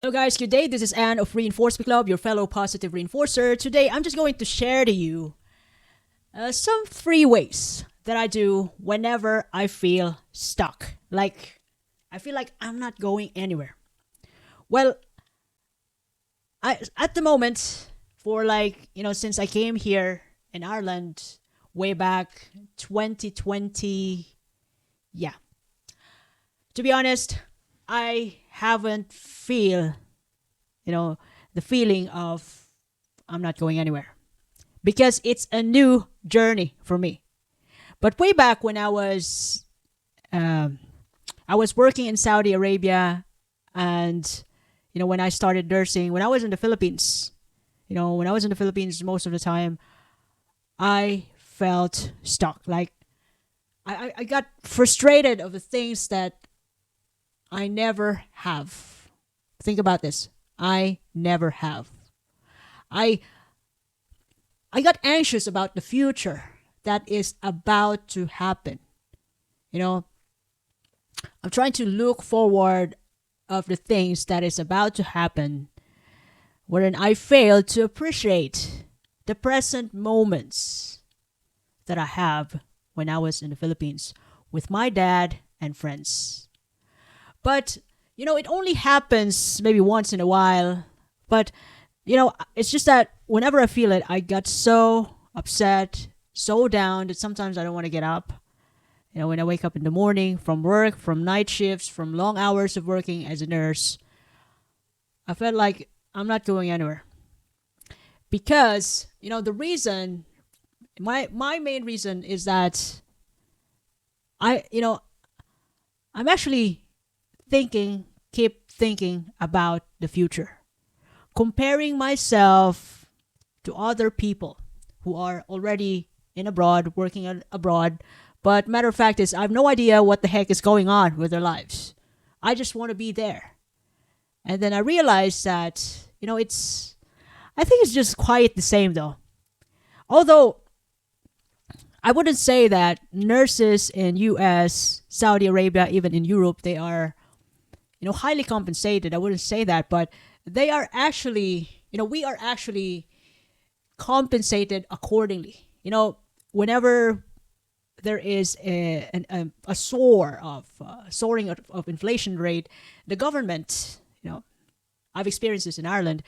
Hello, guys. Good day. This is Anne of Reinforcement Club, your fellow positive reinforcer. Today, I'm just going to share to you some three ways that I do whenever I feel stuck. Like, I feel like I'm not going anywhere. Well, at the moment, for since I came here in Ireland way back 2020, yeah. To be honest, I haven't feel you know, the feeling of I'm not going anywhere because it's a new journey for me. But way back when um, I was working in Saudi Arabia, and when I started nursing, when I was in the Philippines, when I was in the Philippines, most of the time I felt stuck. Like I got frustrated of the things that I never have. Think about this. I never have. I I got anxious about the future that is about to happen. You know, I'm trying to look forward of the things that is about to happen, wherein I fail to appreciate the present moments that I have when I was in the Philippines with my dad and friends. But it only happens maybe once in a while. But it's just that whenever I feel it, I got so upset, so down that sometimes I don't want to get up. When I wake up in the morning from work, from night shifts, from long hours of working as a nurse, I felt like I'm not going anywhere. Because, the reason, my main reason is that I, you know, I'm actually keep thinking about the future, comparing myself to other people who are already in abroad, working abroad. But matter of fact is, I have no idea what the heck is going on with their lives. I just want to be there. And then I realized that, I think it's just quite the same though. Although I wouldn't say that nurses in US, Saudi Arabia, even in Europe, they are highly compensated. I wouldn't say that, but they are actually, we are actually compensated accordingly. Whenever there is a soaring of inflation rate, the government, I've experienced this in Ireland,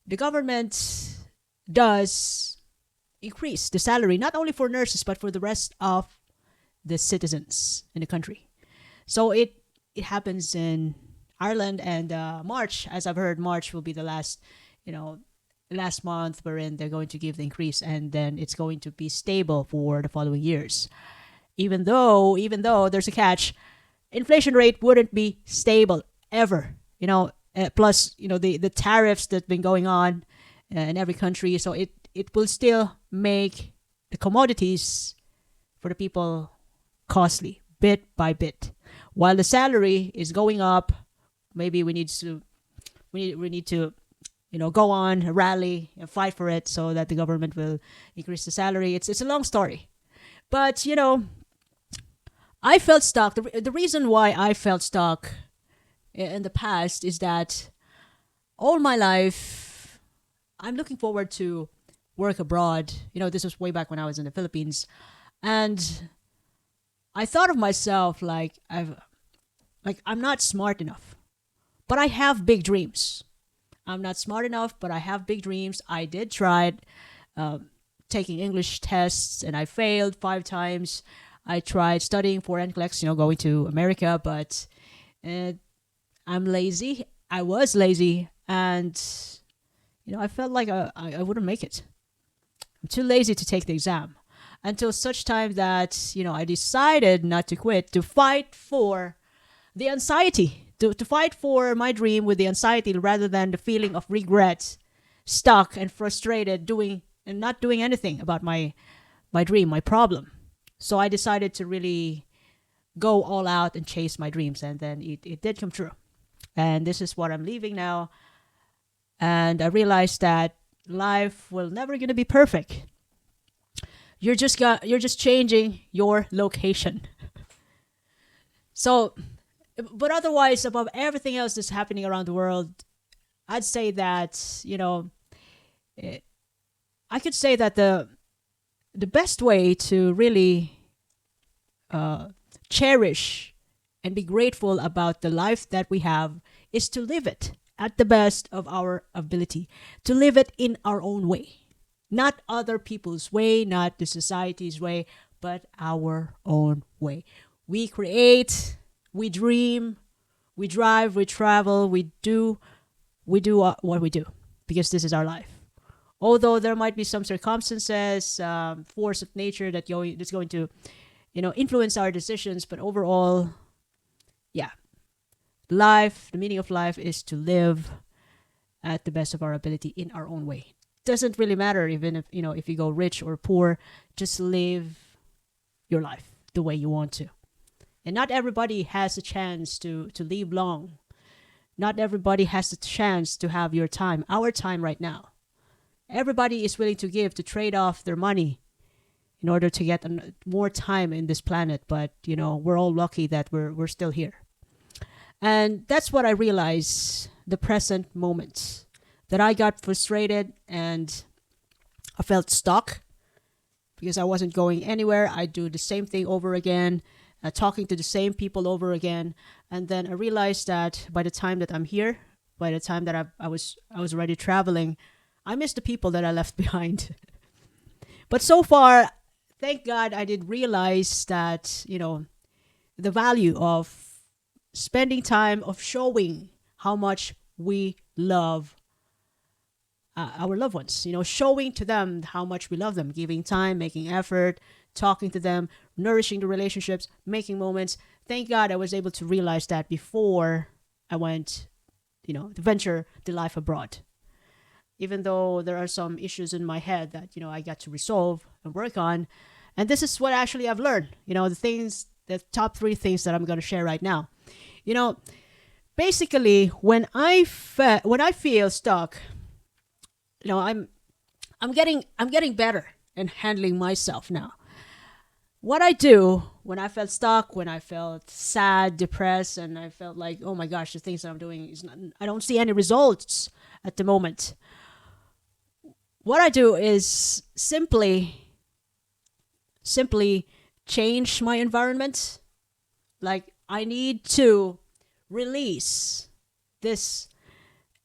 the government does increase the salary not only for nurses but for the rest of the citizens in the country. So it happens in Ireland, and March, as I've heard, March will be the last month wherein they're going to give the increase, and then it's going to be stable for the following years. Even though there's a catch, inflation rate wouldn't be stable ever. Plus the tariffs that's been going on in every country, so it will still make the commodities for the people costly bit by bit, while the salary is going up. Maybe we need to go on rally and fight for it so that the government will increase the salary. It's a long story, but I felt stuck. The reason why I felt stuck in the past is that all my life I'm looking forward to work abroad. This was way back when I was in the Philippines, and I thought of myself I'm not smart enough, but I have big dreams. I'm not smart enough, but I have big dreams. I did try taking English tests, and I failed 5 times. I tried studying for NCLEX, going to America, but uh, I'm lazy. I was lazy, and I felt like I wouldn't make it. I'm too lazy to take the exam until such time that I decided not to quit, to fight for the anxiety, to fight for my dream with the anxiety rather than the feeling of regret, stuck and frustrated, doing and not doing anything about my dream, my problem. So I decided to really go all out and chase my dreams, and then it did come true. And this is what I'm leaving now. And I realized that life will never gonna be perfect. You're just changing your location. So, but otherwise, above everything else that's happening around the world, I'd say that, eh, I could say that the best way to really uh, cherish and be grateful about the life that we have is to live it at the best of our ability, to live it in our own way. Not other people's way, not the society's way, but our own way. We create, we dream, we drive, we travel, we do what we do because this is our life. Although there might be some circumstances, force of nature that's going to, influence our decisions, but overall, yeah, life, the meaning of life is to live at the best of our ability in our own way. Doesn't really matter even if you go rich or poor, just live your life the way you want to. And not everybody has a chance to live long. Not everybody has the chance to have your time, our time right now. Everybody is willing to give, to trade off their money in order to get more time in this planet. But, we're all lucky that we're still here. And that's what I realized, the present moments, that I got frustrated and I felt stuck because I wasn't going anywhere. I do the same thing over again, talking to the same people over again. And then I realized that by the time that I'm here, by the time that I was already traveling, I miss the people that I left behind. But so far, thank God I did realize that, the value of spending time, of showing how much we love our loved ones, showing to them how much we love them, giving time, making effort, talking to them, nourishing the relationships, making moments. Thank God I was able to realize that before I went, to venture the life abroad. Even though there are some issues in my head that, I got to resolve and work on. And this is what actually I've learned, the top 3 things that I'm going to share right now. Basically, when I feel stuck, I'm getting better in handling myself now. What I do when I felt stuck, when I felt sad, depressed, and I felt like, oh my gosh, the things that I'm doing I don't see any results at the moment. What I do is simply change my environment. Like, I need to release this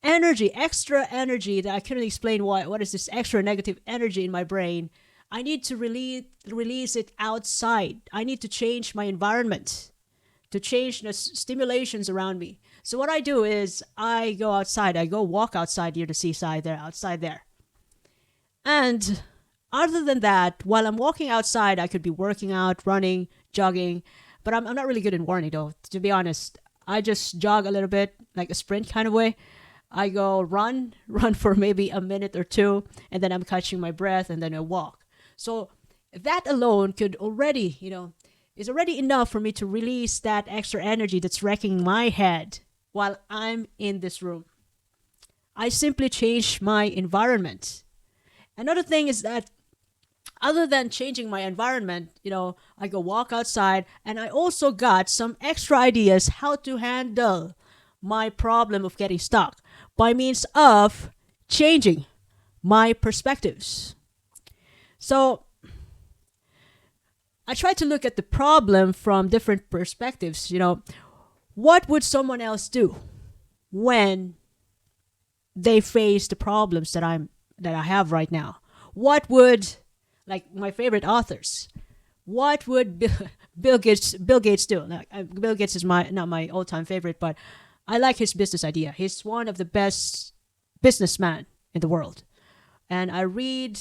energy, extra energy that I couldn't explain what is this extra negative energy in my brain. I need to release it outside. I need to change my environment, to change the stimulations around me. So what I do is I go outside. I go walk outside near the seaside there, outside there. And other than that, while I'm walking outside, I could be working out, running, jogging. But I'm not really good in running, though, to be honest. I just jog a little bit, like a sprint kind of way. I go run for maybe a minute or two, and then I'm catching my breath, and then I walk. So that alone could already, is already enough for me to release that extra energy that's wrecking my head while I'm in this room. I simply change my environment. Another thing is that other than changing my environment, I go walk outside, and I also got some extra ideas how to handle my problem of getting stuck by means of changing my perspectives. So I try to look at the problem from different perspectives. What would someone else do when they face the problems that I have right now? What would, like my favorite authors, what would Bill Gates do? Bill Gates is not my all-time favorite, but I like his business idea. He's one of the best businessmen in the world. And I read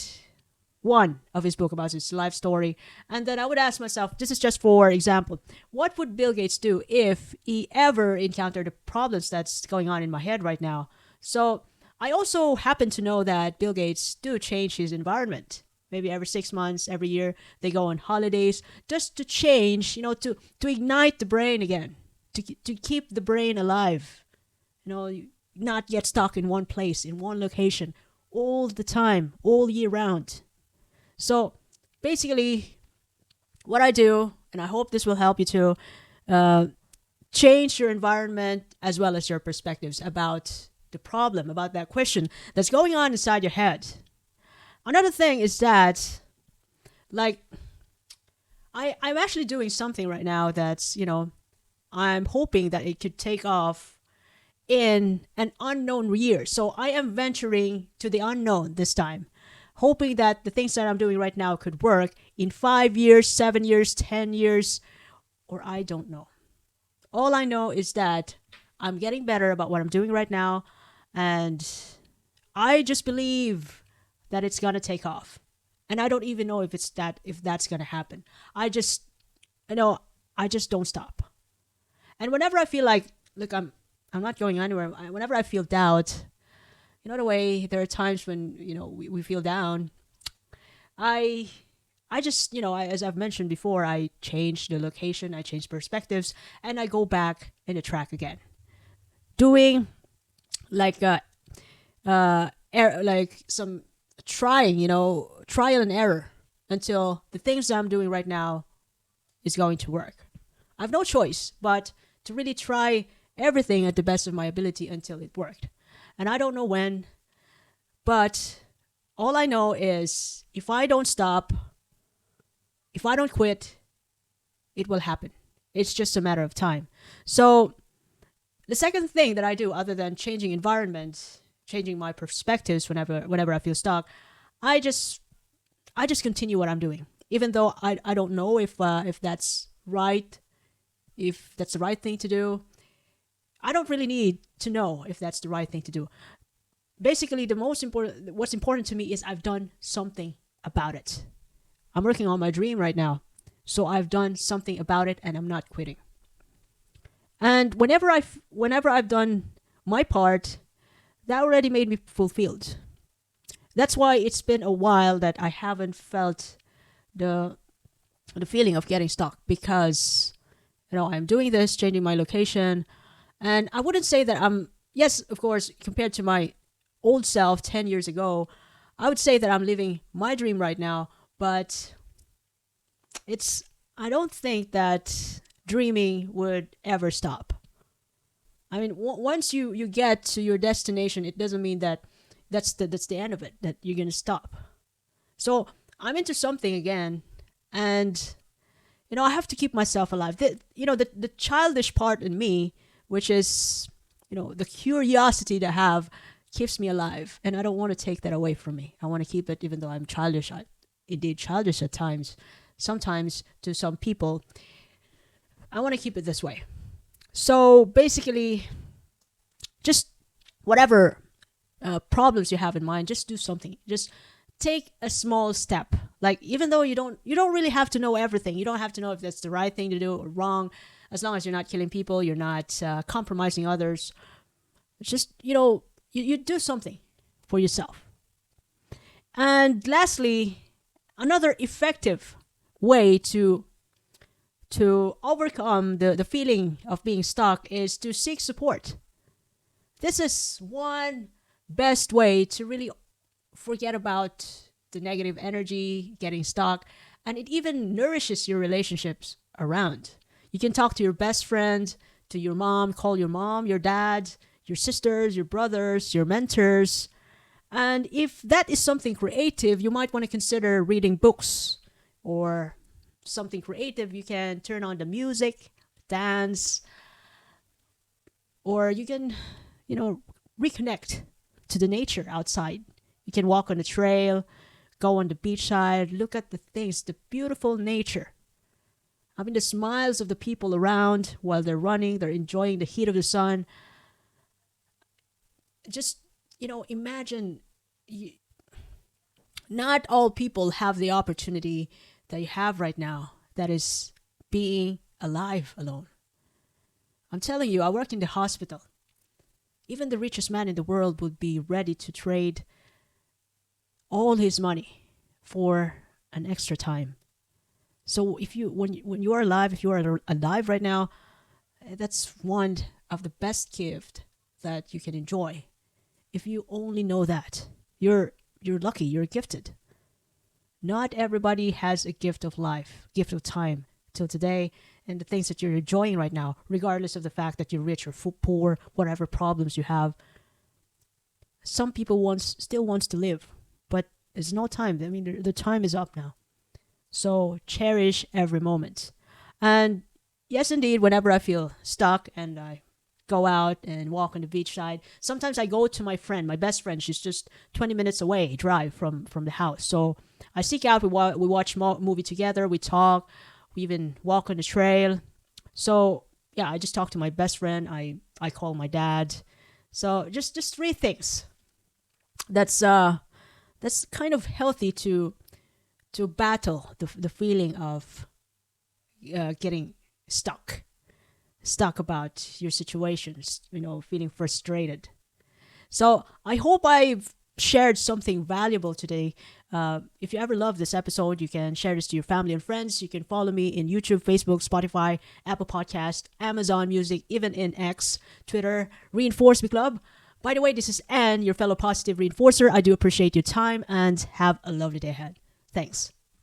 one of his book about his life story, and then I would ask myself, this is just for example, what would Bill Gates do if he ever encountered the problems that's going on in my head right now? So I also happen to know that Bill Gates do change his environment. Maybe every 6 months, every year, they go on holidays just to change, to ignite the brain again, to keep the brain alive, not get stuck in one place, in one location, all the time, all year round. So basically, what I do, and I hope this will help you too, change your environment as well as your perspectives about the problem, about that question that's going on inside your head. Another thing is that, like, I'm actually doing something right now that's, I'm hoping that it could take off in an unknown year. So I am venturing to the unknown this time, hoping that the things that I'm doing right now could work in 5 years, 7 years, 10 years, or I don't know. All I know is that I'm getting better about what I'm doing right now, and I just believe that it's gonna take off. And I don't even know if that's gonna happen. I just don't stop. And whenever I feel like, look, I'm not going anywhere. Whenever I feel doubt, the way there are times when we feel down. I just as I've mentioned before, I change the location, I change perspectives, and I go back in the track again, doing like like some trying, trial and error until the things that I'm doing right now is going to work. I have no choice but to really try everything at the best of my ability until it worked. And I don't know when, but all I know is if I don't stop, if I don't quit, it will happen. It's just a matter of time. So the second thing that I do, other than changing environment, changing my perspectives whenever I feel stuck, I just continue what I'm doing, even though I don't know if that's right, if that's the right thing to do. I don't really need to know if that's the right thing to do. Basically, what's important to me is I've done something about it. I'm working on my dream right now, so I've done something about it, and I'm not quitting. And whenever I've done my part, that already made me fulfilled. That's why it's been a while that I haven't felt the feeling of getting stuck, because I'm doing this, changing my location, and I wouldn't say that yes, of course, compared to my old self 10 years ago, I would say that I'm living my dream right now, but I don't think that dreaming would ever stop. I mean, once you get to your destination, it doesn't mean that that's the end of it, that you're going to stop. So I'm into something again, and I have to keep myself alive. The childish part in me, which is the curiosity to have, keeps me alive, and I don't want to take that away from me. I want to keep it, even though I'm childish. Indeed childish at times. Sometimes to some people, I want to keep it this way. So basically, just whatever problems you have in mind, just do something. Just take a small step. Like, even though you don't really have to know everything. You don't have to know if that's the right thing to do or wrong. As long as you're not killing people, you're not compromising others. It's just, you do something for yourself. And lastly, another effective way to overcome the feeling of being stuck is to seek support. This is one best way to really forget about the negative energy, getting stuck, and it even nourishes your relationships around. You can talk to your best friend, to your mom, call your mom, your dad, your sisters, your brothers, your mentors. And if that is something creative, you might want to consider reading books or something creative. You can turn on the music, dance, or you can, reconnect to the nature outside. You can walk on the trail, go on the beachside, look at the things, the beautiful nature. I mean, the smiles of the people around while they're running, they're enjoying the heat of the sun. Just, imagine not all people have the opportunity that you have right now, that is being alive alone. I'm telling you, I work in the hospital. Even the richest man in the world would be ready to trade all his money for an extra time. So when you are alive, if you are alive right now, that's one of the best gift that you can enjoy. If you only know that, you're lucky, you're gifted. Not everybody has a gift of life, gift of time till today, and the things that you're enjoying right now, regardless of the fact that you're rich or poor, whatever problems you have. some people still wants to live, but there's no time. I mean, the time is up now. So cherish every moment. And yes, indeed, whenever I feel stuck and I go out and walk on the beach side, sometimes I go to my best friend. She's just 20 minutes away drive from the house. So I seek out, we watch movie together, we talk, we even walk on the trail. So yeah, I just talk to my best friend. I call my dad. So just three things. That's kind of healthy to battle the feeling of getting stuck about your situations, feeling frustrated. So I hope I've shared something valuable today. If you ever love this episode, you can share this to your family and friends. You can follow me in YouTube, Facebook, Spotify, Apple Podcast, Amazon Music, even in X, Twitter, Reinforce Me Club. By the way, this is Anne, your fellow positive reinforcer. I do appreciate your time and have a lovely day ahead. Thanks.